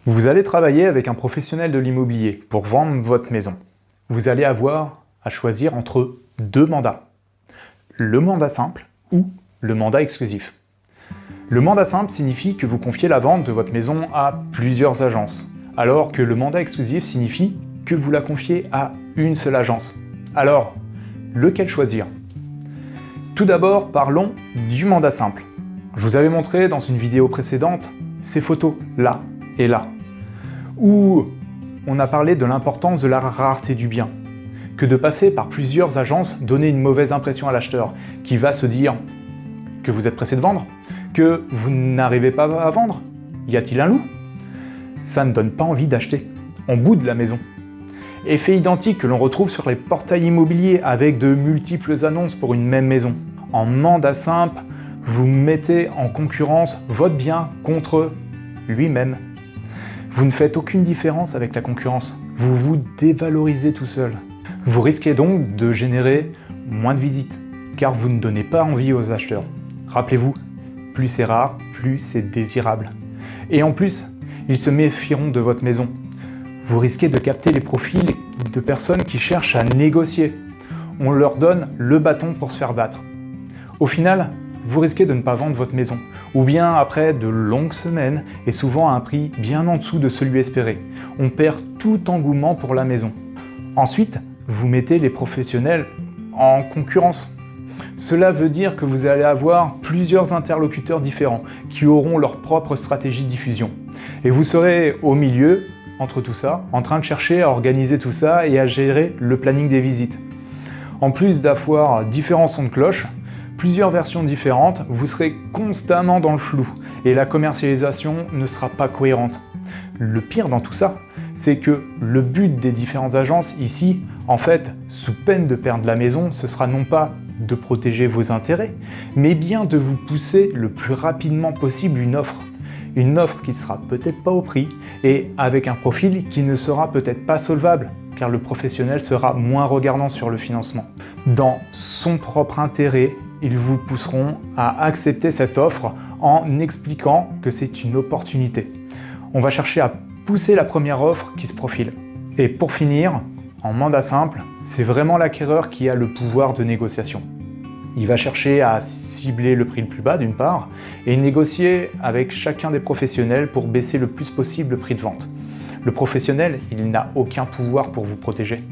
Vous allez travailler avec un professionnel de l'immobilier pour vendre votre maison. Vous allez avoir à choisir entre deux mandats. Le mandat simple ou le mandat exclusif. Le mandat simple signifie que vous confiez la vente de votre maison à plusieurs agences, alors que le mandat exclusif signifie que vous la confiez à une seule agence. Alors, lequel choisir? Tout d'abord, parlons du mandat simple. Je vous avais montré dans une vidéo précédente ces photos là et là, où on a parlé de l'importance de la rareté du bien, que de passer par plusieurs agences donnait une mauvaise impression à l'acheteur, qui va se dire que vous êtes pressé de vendre, que vous n'arrivez pas à vendre, y a-t-il un loup? Ça ne donne pas envie d'acheter, on boude la maison. Effet identique que l'on retrouve sur les portails immobiliers avec de multiples annonces pour une même maison. En mandat simple, vous mettez en concurrence votre bien contre lui-même. Vous ne faites aucune différence avec la concurrence, vous vous dévalorisez tout seul. Vous risquez donc de générer moins de visites, car vous ne donnez pas envie aux acheteurs. Rappelez-vous, plus c'est rare, plus c'est désirable. Et en plus, ils se méfieront de votre maison. Vous risquez de capter les profils de personnes qui cherchent à négocier. On leur donne le bâton pour se faire battre. Au final, vous risquez de ne pas vendre votre maison, ou bien après de longues semaines et souvent à un prix bien en dessous de celui espéré. On perd tout engouement pour la maison. Ensuite, vous mettez les professionnels en concurrence. Cela veut dire que vous allez avoir plusieurs interlocuteurs différents qui auront leur propre stratégie de diffusion. Et vous serez au milieu, entre tout ça, en train de chercher à organiser tout ça et à gérer le planning des visites. En plus d'avoir différents sons de cloche, plusieurs versions différentes, vous serez constamment dans le flou et la commercialisation ne sera pas cohérente. Le pire dans tout ça, c'est que le but des différentes agences ici, en fait, sous peine de perdre la maison, ce sera non pas de protéger vos intérêts, mais bien de vous pousser le plus rapidement possible une offre. Une offre qui ne sera peut-être pas au prix et avec un profil qui ne sera peut-être pas solvable, car le professionnel sera moins regardant sur le financement. Dans son propre intérêt, ils vous pousseront à accepter cette offre en expliquant que c'est une opportunité. On va chercher à pousser la première offre qui se profile. Et pour finir, en mandat simple, c'est vraiment l'acquéreur qui a le pouvoir de négociation. Il va chercher à cibler le prix le plus bas d'une part et négocier avec chacun des professionnels pour baisser le plus possible le prix de vente. Le professionnel, il n'a aucun pouvoir pour vous protéger.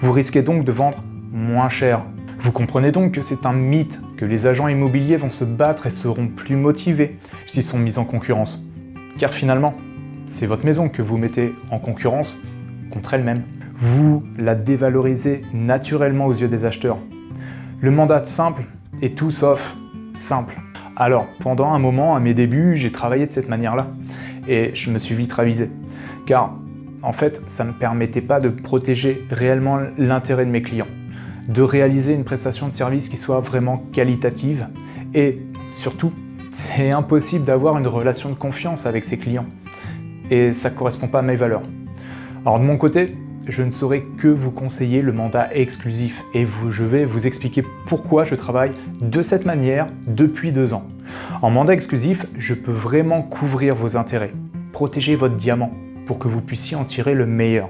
Vous risquez donc de vendre moins cher. Vous comprenez donc que c'est un mythe, que les agents immobiliers vont se battre et seront plus motivés s'ils sont mis en concurrence. Car finalement, c'est votre maison que vous mettez en concurrence contre elle-même. Vous la dévalorisez naturellement aux yeux des acheteurs. Le mandat simple est tout sauf simple. Alors, pendant un moment, à mes débuts, j'ai travaillé de cette manière-là et je me suis vite ravisé. Car, en fait, ça ne me permettait pas de protéger réellement l'intérêt de mes clients, de réaliser une prestation de service qui soit vraiment qualitative et surtout, c'est impossible d'avoir une relation de confiance avec ses clients et ça ne correspond pas à mes valeurs. Alors de mon côté, je ne saurais que vous conseiller le mandat exclusif et je vais vous expliquer pourquoi je travaille de cette manière depuis 2 ans. En mandat exclusif, je peux vraiment couvrir vos intérêts, protéger votre diamant pour que vous puissiez en tirer le meilleur.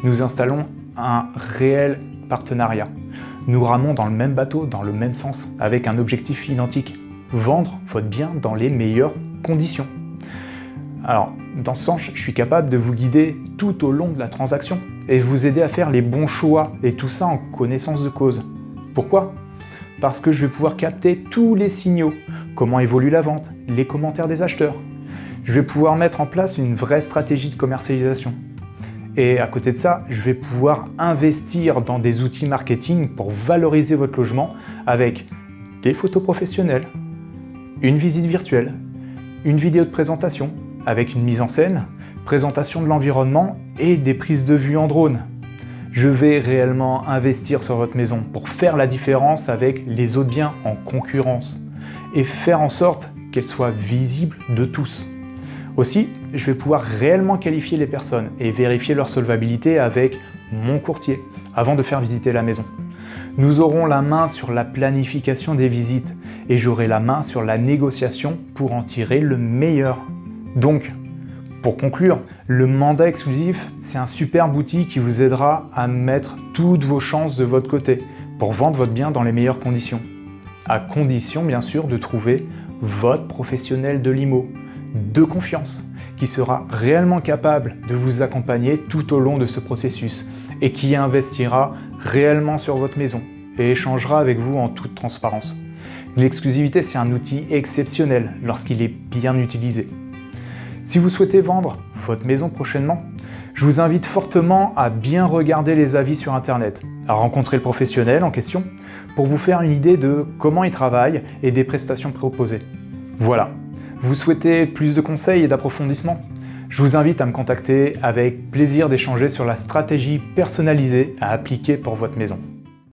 Nous installons un réel partenariat. Nous ramons dans le même bateau, dans le même sens, avec un objectif identique, vendre votre bien dans les meilleures conditions. Alors, dans ce sens, je suis capable de vous guider tout au long de la transaction et vous aider à faire les bons choix et tout ça en connaissance de cause. Pourquoi? Parce que je vais pouvoir capter tous les signaux, comment évolue la vente, les commentaires des acheteurs. Je vais pouvoir mettre en place une vraie stratégie de commercialisation. Et à côté de ça, je vais pouvoir investir dans des outils marketing pour valoriser votre logement avec des photos professionnelles, une visite virtuelle, une vidéo de présentation avec une mise en scène, présentation de l'environnement et des prises de vue en drone. Je vais réellement investir sur votre maison pour faire la différence avec les autres biens en concurrence et faire en sorte qu'elle soit visible de tous. Aussi, je vais pouvoir réellement qualifier les personnes et vérifier leur solvabilité avec mon courtier avant de faire visiter la maison. Nous aurons la main sur la planification des visites et j'aurai la main sur la négociation pour en tirer le meilleur. Donc, Pour conclure, le mandat exclusif, c'est un superbe outil qui vous aidera à mettre toutes vos chances de votre côté pour vendre votre bien dans les meilleures conditions. À condition, bien sûr, de trouver votre professionnel de l'IMO de confiance qui sera réellement capable de vous accompagner tout au long de ce processus et qui investira réellement sur votre maison et échangera avec vous en toute transparence. L'exclusivité, c'est un outil exceptionnel lorsqu'il est bien utilisé. Si vous souhaitez vendre votre maison prochainement, je vous invite fortement à bien regarder les avis sur Internet, à rencontrer le professionnel en question pour vous faire une idée de comment il travaille et des prestations proposées. Voilà, vous souhaitez plus de conseils et d'approfondissement? Je vous invite à me contacter avec plaisir d'échanger sur la stratégie personnalisée à appliquer pour votre maison.